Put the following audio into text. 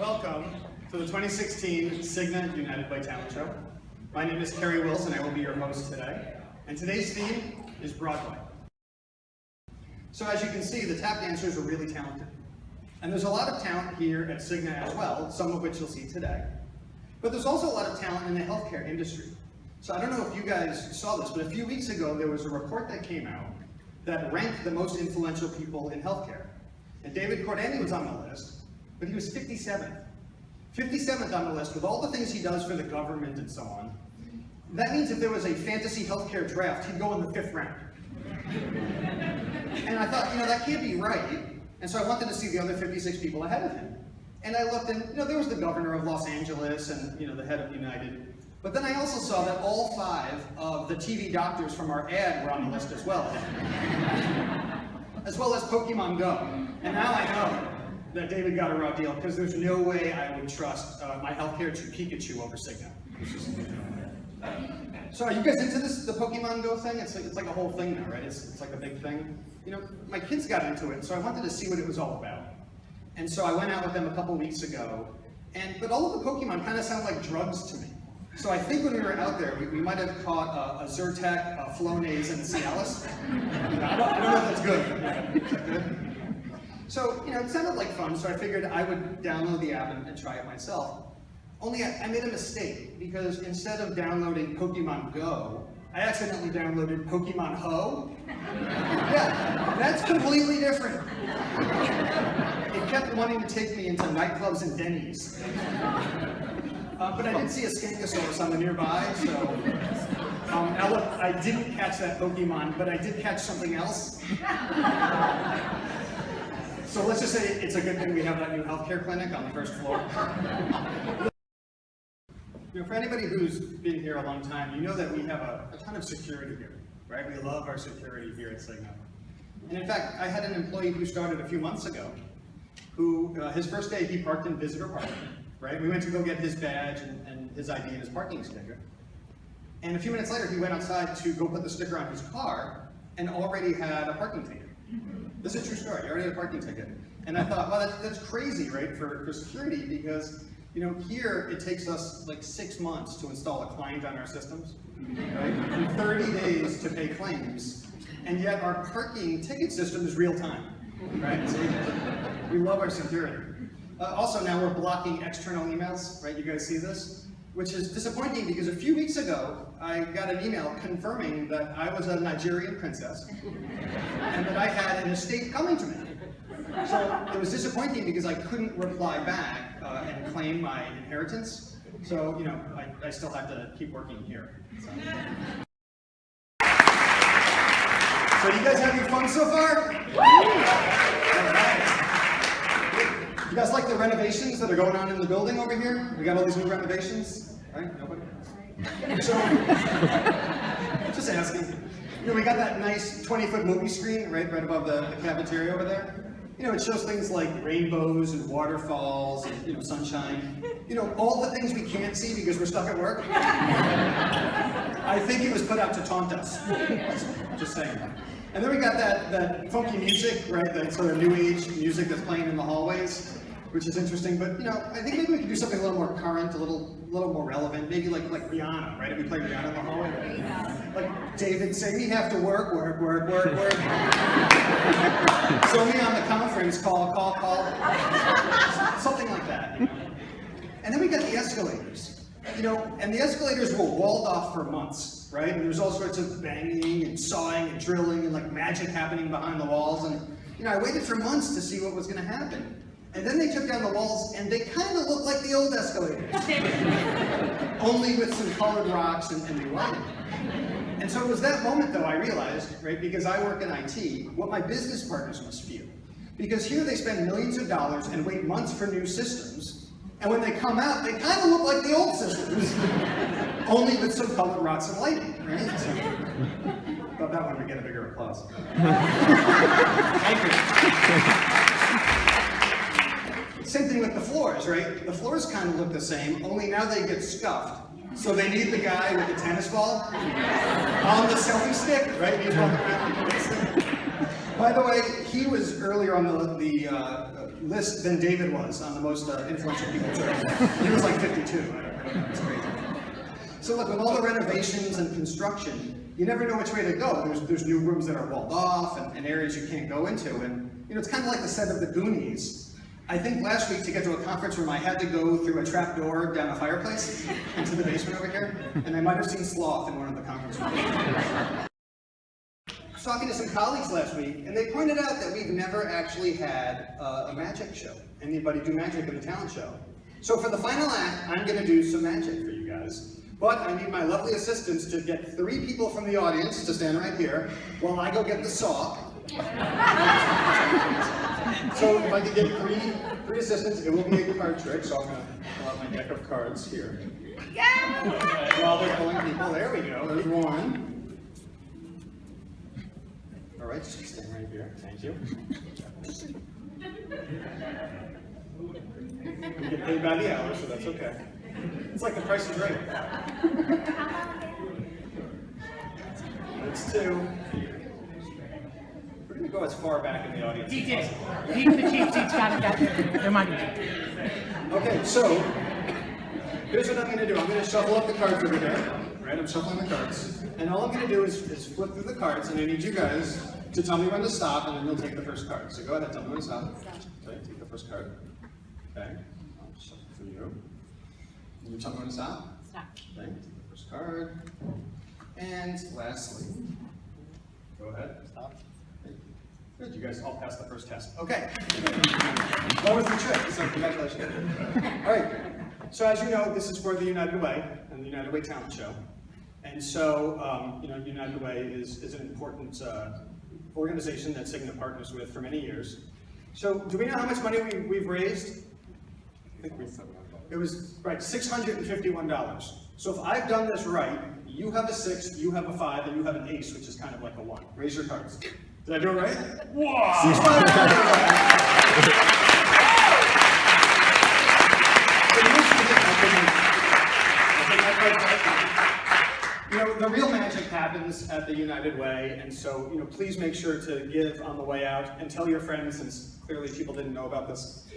Welcome to the 2016 Cigna United by Talent Show. My name is Kerry Wilson. I will be your host today. And today's theme is Broadway. So as you can see, the tap dancers are really talented. And there's a lot of talent here at Cigna as well, some of which you'll see today. But there's also a lot of talent in the healthcare industry. So I don't know if you guys saw this, but a few weeks ago there was a report that came out that ranked the most influential people in healthcare. And David Cordani was on the list, but he was 57th. 57th on the list with all the things he does for the government and so on. That means if there was a fantasy healthcare draft, he'd go in the 5th round. And I thought, that can't be right. And so I wanted to see the other 56 people ahead of him. And I looked and, there was the governor of Los Angeles and, the head of United. But then I also saw that all 5 of the TV doctors from our ad were on the list as well. As well as Pokémon Go. And now I know that David got a raw deal because there's no way I would trust my healthcare to Pikachu over Cigna. So are you guys into this, the Pokémon Go thing? It's like a whole thing now, right? It's like a big thing. My kids got into it, so I wanted to see what it was all about. And so I went out with them a couple weeks ago, but all of the Pokemon kind of sound like drugs to me. So I think when we were out there, we might have caught a Zyrtec, a Flonase, and a Cialis. I don't know if that's good. Is that good? So, it sounded like fun, so I figured I would download the app and try it myself. Only I made a mistake, because instead of downloading Pokemon Go, I accidentally downloaded Pokémon Ho. Yeah, that's completely different. It kept wanting to take me into nightclubs and Denny's. But I did see a Skankosaurus on the nearby, so I didn't catch that Pokemon, but I did catch something else. So let's just say it's a good thing we have that new healthcare clinic on the 1st floor. For anybody who's been here a long time, you know that we have a ton of security here, right? We love our security here at Cigna. And in fact, I had an employee who started a few months ago, who his first day he parked in visitor parking, right? We went to go get his badge and his ID and his parking sticker. And a few minutes later, he went outside to go put the sticker on his car and already had a parking ticket. This is a true story. I already had a parking ticket. And I thought, well, that's crazy, right, for security, because here it takes us like 6 months to install a client on our systems, right? And 30 days to pay claims, and yet our parking ticket system is real time, right? So we love our security. Also, now we're blocking external emails, right? You guys see this? Which is disappointing because a few weeks ago, I got an email confirming that I was a Nigerian princess and that I had an estate coming to me. So it was disappointing because I couldn't reply back and claim my inheritance. So, I still have to keep working here. So you guys having fun so far? You guys like the renovations that are going on in the building over here? We got all these new renovations, right? Nobody? So, just asking. We got that nice 20-foot movie screen right above the cafeteria over there. It shows things like rainbows and waterfalls and, sunshine. All the things we can't see because we're stuck at work. I think it was put out to taunt us. Just saying. And then we got that funky music, right? That sort of new age music that's playing in the hallways, which is interesting. But I think maybe we could do something a little more current, a little more relevant. Maybe like Rihanna, right? If we play Rihanna in the hallway, like David say, "We have to work." So me on the conference, call. Something like that. And then we got the escalators. And the escalators were walled off for months, right? And there's all sorts of banging and sawing and drilling and like magic happening behind the walls. And I waited for months to see what was going to happen. And then they took down the walls and they kind of looked like the old escalators. Only with some colored rocks and new lighting. And so it was that moment though I realized, right, because I work in IT, what my business partners must feel. Because here they spend millions of dollars and wait months for new systems. And when they come out, they kind of look like the old systems, only with some colored rocks and lighting, right? So, thought that one would get a bigger applause. Thank you. Same thing with the floors, right? The floors kind of look the same, only now they get scuffed. So they need the guy with the tennis ball on the selfie stick, right? He's walking around with the stick. By the way, he was earlier on the list than David was on the most influential people in church. He was like 52. I don't know, it's crazy. So look, with all the renovations and construction, you never know which way to go. There's new rooms that are walled off and areas you can't go into. And it's kind of like the set of the Goonies. I think last week to get to a conference room, I had to go through a trap door down a fireplace into the basement over here, and I might have seen Sloth in one of the conference rooms. I was talking to some colleagues last week, and they pointed out that we've never actually had a magic show. Anybody do magic in the talent show? So for the final act, I'm going to do some magic for you guys. But I need my lovely assistants to get 3 people from the audience to stand right here while I go get the saw. So if I could get three assistants, it will be a card trick. So I'm going to pull out my deck of cards here. Yeah! While they're pulling people, there we go. There's one. All right, just stand right here. Thank you. We get paid by the hour, so that's okay. It's like the Price is Right. That's 2. We're going to go as far back in the audience as possible. Even the cheap seats got it. There might be. Okay, so here's what I'm going to do. I'm going to shuffle up the cards over here. Right, I'm shuffling the cards. And all I'm going to do is flip through the cards, and I need you guys to tell me when to stop, and then you'll take the first card. So go ahead, tell me when to stop. Okay, take the first card. Okay, I'll shuffle for you. You tell me when to stop? Stop. Okay, take the first card. And lastly, go ahead, stop. Good, you guys all passed the first test. Okay. That was the trick, so congratulations. All right, so as you know, this is for the United Way and the United Way Talent Show. And so, United Way is an important organization that Cigna partners with for many years. So do we know how much money we've raised? I think it was, right, $651. So if I've done this right, you have a 6, you have a 5, and you have an ace, which is kind of like a 1. Raise your cards. Did I do it right? Wow! 6, 5, the real magic happens at the United Way, and so, please make sure to give on the way out and tell your friends, since clearly people didn't know about this.